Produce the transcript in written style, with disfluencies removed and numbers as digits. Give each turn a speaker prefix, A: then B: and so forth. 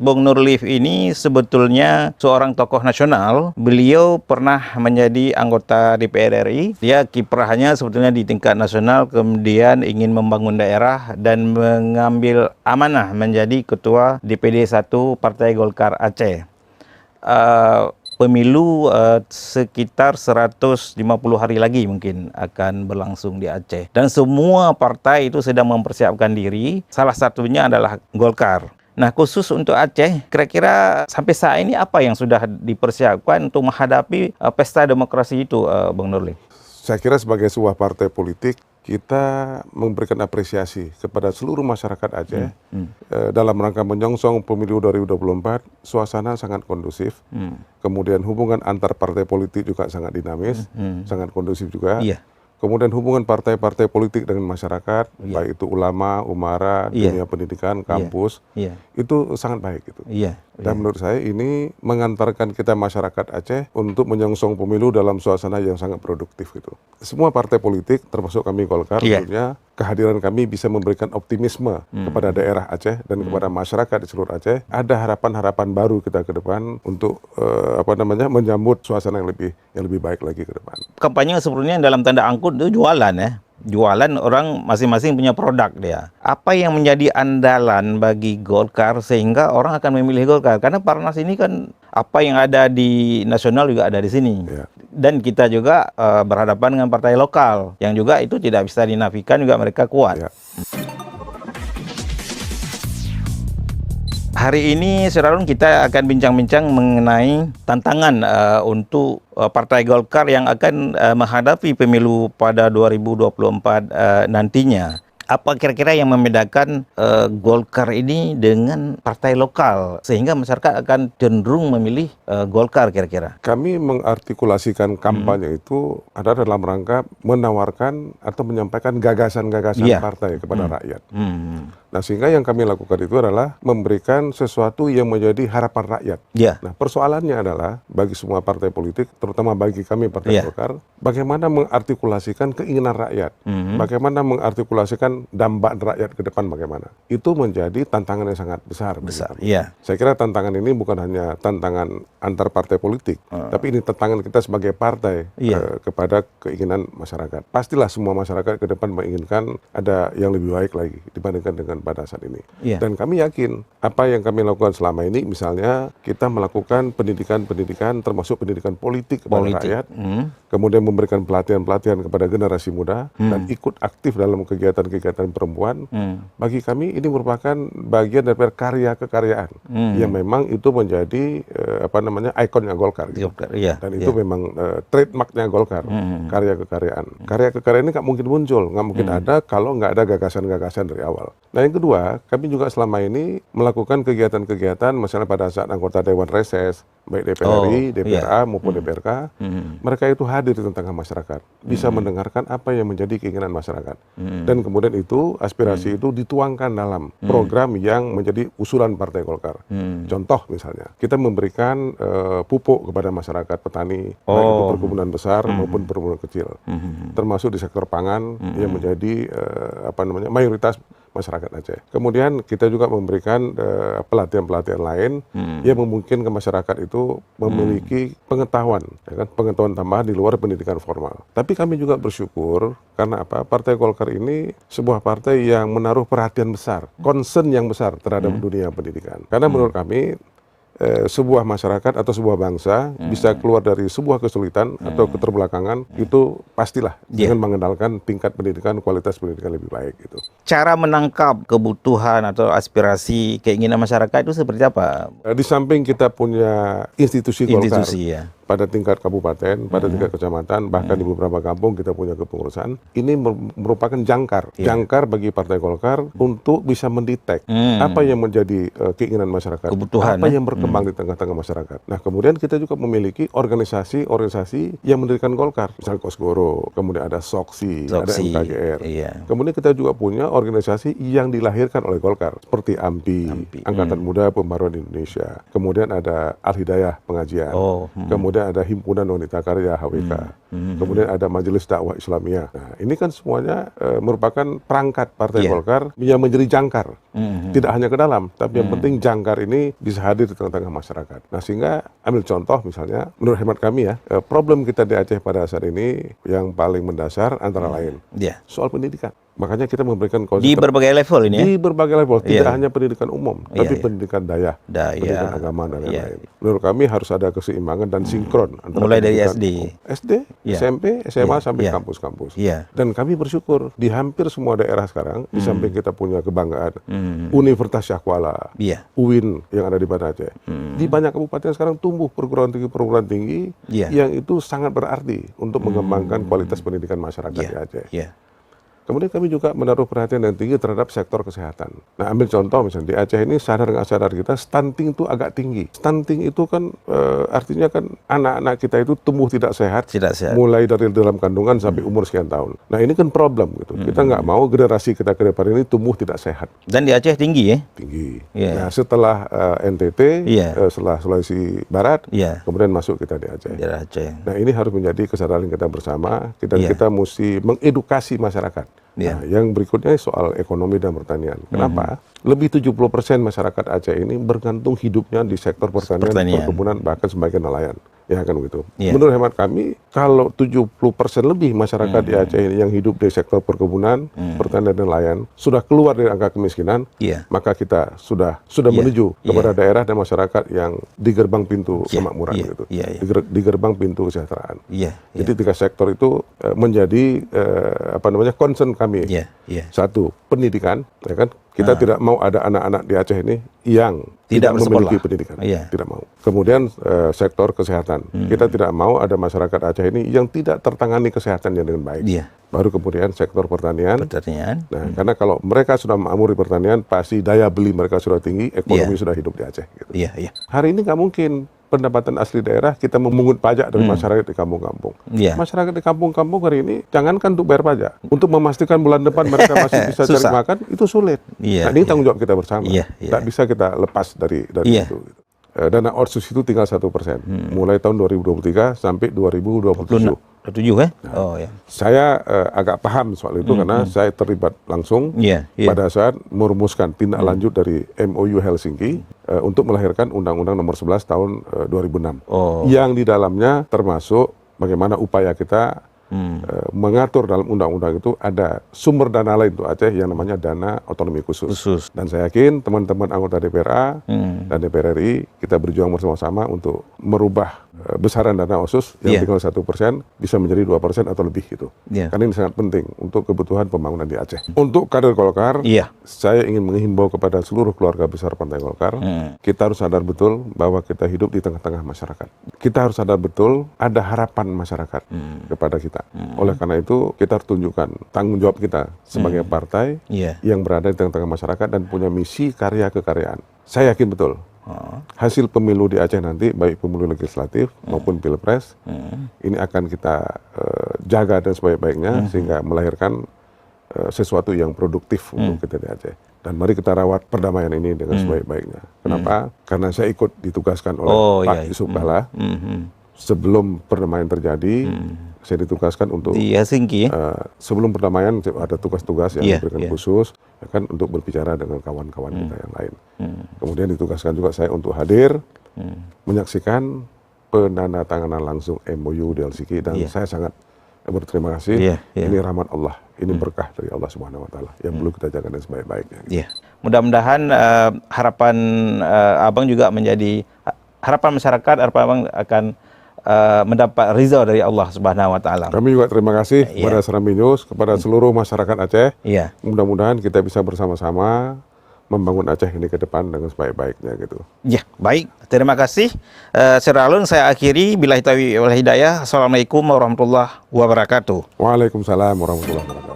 A: Bung Nurlif ini sebetulnya seorang tokoh nasional. Beliau pernah menjadi anggota DPR RI. Dia kiprahnya sebetulnya di tingkat nasional, kemudian ingin membangun daerah dan mengambil amanah menjadi ketua DPD 1 Partai Golkar Aceh. Pemilu sekitar 150 hari lagi mungkin akan berlangsung di Aceh. Dan semua partai itu sedang mempersiapkan diri. Salah satunya adalah Golkar. Nah, khusus untuk Aceh, kira-kira sampai saat ini apa yang sudah dipersiapkan untuk menghadapi pesta demokrasi itu, Bung Nurlif?
B: Saya kira sebagai sebuah partai politik, kita memberikan apresiasi kepada seluruh masyarakat Aceh dalam rangka menyongsong pemilu 2024. Suasana sangat kondusif, kemudian hubungan antar partai politik juga sangat dinamis, sangat kondusif juga. Kemudian hubungan partai-partai politik dengan masyarakat, baik itu ulama, umara, dunia pendidikan, kampus, itu sangat baik gitu. Dan menurut saya ini mengantarkan kita masyarakat Aceh untuk menyongsong pemilu dalam suasana yang sangat produktif gitu. Semua partai politik, termasuk kami Golkar, tentunya kehadiran kami bisa memberikan optimisme kepada daerah Aceh dan kepada masyarakat di seluruh Aceh. Ada harapan-harapan baru kita ke depan untuk menyambut suasana yang lebih baik lagi ke depan.
A: Kampanye sebetulnya dalam tanda angkut itu jualan ya. Jualan, orang masing-masing punya produk dia. Apa yang menjadi andalan bagi Golkar sehingga orang akan memilih Golkar? Karena Parnas ini kan apa yang ada di nasional juga ada di sini. Dan kita juga berhadapan dengan partai lokal yang juga itu tidak bisa dinafikan juga mereka kuat. Hari ini, Saudara, kita akan bincang-bincang mengenai tantangan untuk Partai Golkar yang akan menghadapi pemilu pada 2024 nantinya. Apa kira-kira yang membedakan Golkar ini dengan partai lokal sehingga masyarakat akan cenderung memilih Golkar kira-kira?
B: Kami mengartikulasikan kampanye itu ada dalam rangka menawarkan atau menyampaikan gagasan-gagasan partai kepada rakyat. Nah, sehingga yang kami lakukan itu adalah memberikan sesuatu yang menjadi harapan rakyat. Nah, persoalannya adalah bagi semua partai politik, terutama bagi kami Partai Golkar, bagaimana mengartikulasikan keinginan rakyat, bagaimana mengartikulasikan dambaan rakyat ke depan bagaimana. Itu menjadi tantangan yang sangat besar. Saya kira tantangan ini bukan hanya tantangan antar partai politik, tapi ini tantangan kita sebagai partai kepada keinginan masyarakat. Pastilah semua masyarakat ke depan menginginkan ada yang lebih baik lagi dibandingkan dengan pada saat ini. Dan kami yakin apa yang kami lakukan selama ini, misalnya kita melakukan pendidikan-pendidikan termasuk pendidikan politik kepada rakyat, kemudian memberikan pelatihan-pelatihan kepada generasi muda dan ikut aktif dalam kegiatan-kegiatan perempuan. Bagi kami ini merupakan bagian dari karya kekaryaan yang memang itu menjadi ikonnya Golkar gitu. Dan itu memang trademarknya Golkar, karya kekaryaan. Karya kekaryaan ini nggak mungkin muncul, nggak mungkin ada kalau nggak ada gagasan-gagasan dari awal. Nah, yang kedua, kami juga selama ini melakukan kegiatan-kegiatan, misalnya pada saat anggota Dewan Reses, baik DPR RI, DPRA maupun DPRK, mereka itu hadir di tengah masyarakat, bisa mendengarkan apa yang menjadi keinginan masyarakat. Dan kemudian itu, aspirasi itu dituangkan dalam program yang menjadi usulan Partai Golkar. Contoh misalnya, kita memberikan pupuk kepada masyarakat petani, baik itu perkebunan besar maupun perkebunan kecil, termasuk di sektor pangan yang menjadi mayoritas masyarakat Aceh. Kemudian kita juga memberikan pelatihan-pelatihan lain yang memungkinkan masyarakat itu memiliki pengetahuan, pengetahuan tambahan di luar pendidikan formal. Tapi kami juga bersyukur karena Partai Golkar ini sebuah partai yang menaruh perhatian besar, concern yang besar terhadap dunia pendidikan. Karena menurut kami sebuah masyarakat atau sebuah bangsa bisa keluar dari sebuah kesulitan atau keterbelakangan itu pastilah dengan mengenalkan tingkat pendidikan, kualitas pendidikan lebih baik gitu.
A: Cara menangkap kebutuhan atau aspirasi keinginan masyarakat itu seperti apa?
B: Di samping kita punya institusi Golkar pada tingkat kabupaten, pada tingkat kecamatan, bahkan di beberapa kampung kita punya kepengurusan. Ini merupakan jangkar bagi Partai Golkar untuk bisa mendetek apa yang menjadi keinginan masyarakat,
A: kebutuhan,
B: apa yang berkembang di tengah-tengah masyarakat. Nah, kemudian kita juga memiliki organisasi-organisasi yang mendirikan Golkar, misalnya Kosgoro, kemudian ada Soksi, ada MKGR. Kemudian kita juga punya organisasi yang dilahirkan oleh Golkar, seperti AMPI, Angkatan Muda Pembaruan Indonesia. Kemudian ada Al Hidayah Pengajian. Kemudian kemudian ada Himpunan Wanita Karya HWK, kemudian ada Majelis Dakwah Islamiyah. Nah, ini kan semuanya merupakan perangkat Partai Golkar yang menjadi jangkar, tidak hanya ke dalam, tapi yang penting jangkar ini bisa hadir di tengah-tengah masyarakat. Nah, sehingga ambil contoh misalnya, menurut hemat kami ya, problem kita di Aceh pada saat ini yang paling mendasar antara lain soal pendidikan. Makanya kita memberikan
A: di berbagai level ini ya?
B: Di berbagai level, tidak hanya pendidikan umum, tapi pendidikan daya, pendidikan agama dan lain-lain. Menurut kami harus ada keseimbangan dan sinkron antara
A: mulai dari
B: SD, SMP, SMA sampai kampus-kampus. Dan kami bersyukur di hampir semua daerah sekarang, di samping kita punya kebanggaan Universitas Syahkuala, UIN yang ada di Banda Aceh. Di banyak kabupaten sekarang tumbuh perguruan tinggi yang itu sangat berarti untuk mengembangkan kualitas pendidikan masyarakat di Aceh. Kemudian kami juga menaruh perhatian yang tinggi terhadap sektor kesehatan. Nah, ambil contoh misalnya di Aceh ini sadar nggak sadar kita stunting itu agak tinggi. Stunting itu kan artinya kan anak-anak kita itu tumbuh tidak sehat, mulai dari dalam kandungan sampai umur sekian tahun. Nah, ini kan problem gitu. Kita nggak mau generasi kita ke depan ini tumbuh tidak sehat.
A: Dan di Aceh tinggi ya? Tinggi.
B: Nah, setelah NTT, setelah Sulawesi Barat, kemudian masuk kita di Aceh. Nah, ini harus menjadi kesadaran kita bersama. Kita mesti mengedukasi masyarakat. Nah, yang berikutnya soal ekonomi dan pertanian. Kenapa? Lebih 70% masyarakat Aceh ini bergantung hidupnya di sektor pertanian, perkebunan, bahkan sebagai nelayan. Ya kan begitu. Menurut hemat kami, kalau 70% lebih masyarakat di Aceh ini yang hidup di sektor perkebunan, pertanian dan nelayan, sudah keluar dari angka kemiskinan, maka kita sudah menuju kepada daerah dan masyarakat yang di gerbang pintu kemakmuran gitu. Di gerbang pintu kesejahteraan. Jadi 3 sektor itu menjadi concern kami. Satu, pendidikan, ya kan? Kita tidak mau ada anak-anak di Aceh ini yang tidak memiliki pendidikan. Tidak mau. Kemudian sektor kesehatan. Kita tidak mau ada masyarakat Aceh ini yang tidak tertangani kesehatannya dengan baik. Baru kemudian sektor pertanian. Nah, karena kalau mereka sudah makmur di pertanian, pasti daya beli mereka sudah tinggi, ekonomi sudah hidup di Aceh. Gitu. Hari ini nggak mungkin pendapatan asli daerah kita memungut pajak dari masyarakat di kampung-kampung. Masyarakat di kampung-kampung hari ini jangankan untuk bayar pajak, untuk memastikan bulan depan mereka masih bisa cari makan itu sulit. Nah, ini tanggung jawab kita bersama. Tidak bisa kita lepas dari itu. Dana otsus itu tinggal 1%, mulai tahun 2023 sampai 2027. Saya agak paham soal itu karena saya terlibat langsung pada saat merumuskan tindak lanjut dari MOU Helsinki untuk melahirkan Undang-Undang Nomor 11 tahun 2006, yang di dalamnya termasuk bagaimana upaya kita mengatur dalam undang-undang itu ada sumber dana lain untuk Aceh yang namanya dana otonomi khusus. Dan saya yakin teman-teman anggota DPRA dan DPR RI kita berjuang bersama-sama untuk merubah besaran dana otsus yang tinggal 1% bisa menjadi 2% atau lebih gitu. Karena ini sangat penting untuk kebutuhan pembangunan di Aceh. Untuk kader Golkar, saya ingin menghimbau kepada seluruh keluarga besar Partai Golkar, kita harus sadar betul bahwa kita hidup di tengah-tengah masyarakat. Kita harus sadar betul ada harapan masyarakat kepada kita. Oleh karena itu kita harus tunjukkan tanggung jawab kita sebagai partai yang berada di tengah-tengah masyarakat dan punya misi karya kekaryaan. Saya yakin betul hasil pemilu di Aceh nanti, baik pemilu legislatif maupun pilpres, ini akan kita jaga dan sebaik-baiknya sehingga melahirkan sesuatu yang produktif untuk kita di Aceh. Dan mari kita rawat perdamaian ini dengan sebaik-baiknya. Kenapa? Karena saya ikut ditugaskan oleh Pak Yusuf Kalla sebelum perdamaian terjadi. Saya ditugaskan untuk
A: di Helsinki.
B: Sebelum perdamaian ada tugas-tugas yang diberikan khusus, ya kan, untuk berbicara dengan kawan-kawan kita yang lain. Kemudian ditugaskan juga saya untuk hadir, menyaksikan penandatanganan langsung MOU di Helsinki, dan saya sangat berterima kasih. Ini rahmat Allah, ini berkah dari Allah Subhanahu Wa Taala yang perlu kita jaga dengan sebaik-baiknya.
A: Mudah-mudahan harapan Abang juga menjadi harapan masyarakat, harapan Abang akan mendapat ridha dari Allah Subhanahu Wa Taala.
B: Kami juga terima kasih kepada Serambi News, kepada seluruh masyarakat Aceh. Mudah-mudahan kita bisa bersama-sama membangun Aceh ini ke depan dengan sebaik-baiknya gitu.
A: Baik. Terima kasih. Siralun, saya akhiri. Billahi taufiq wal hidayah. Assalamualaikum warahmatullahi wabarakatuh.
B: Waalaikumsalam warahmatullahi wabarakatuh.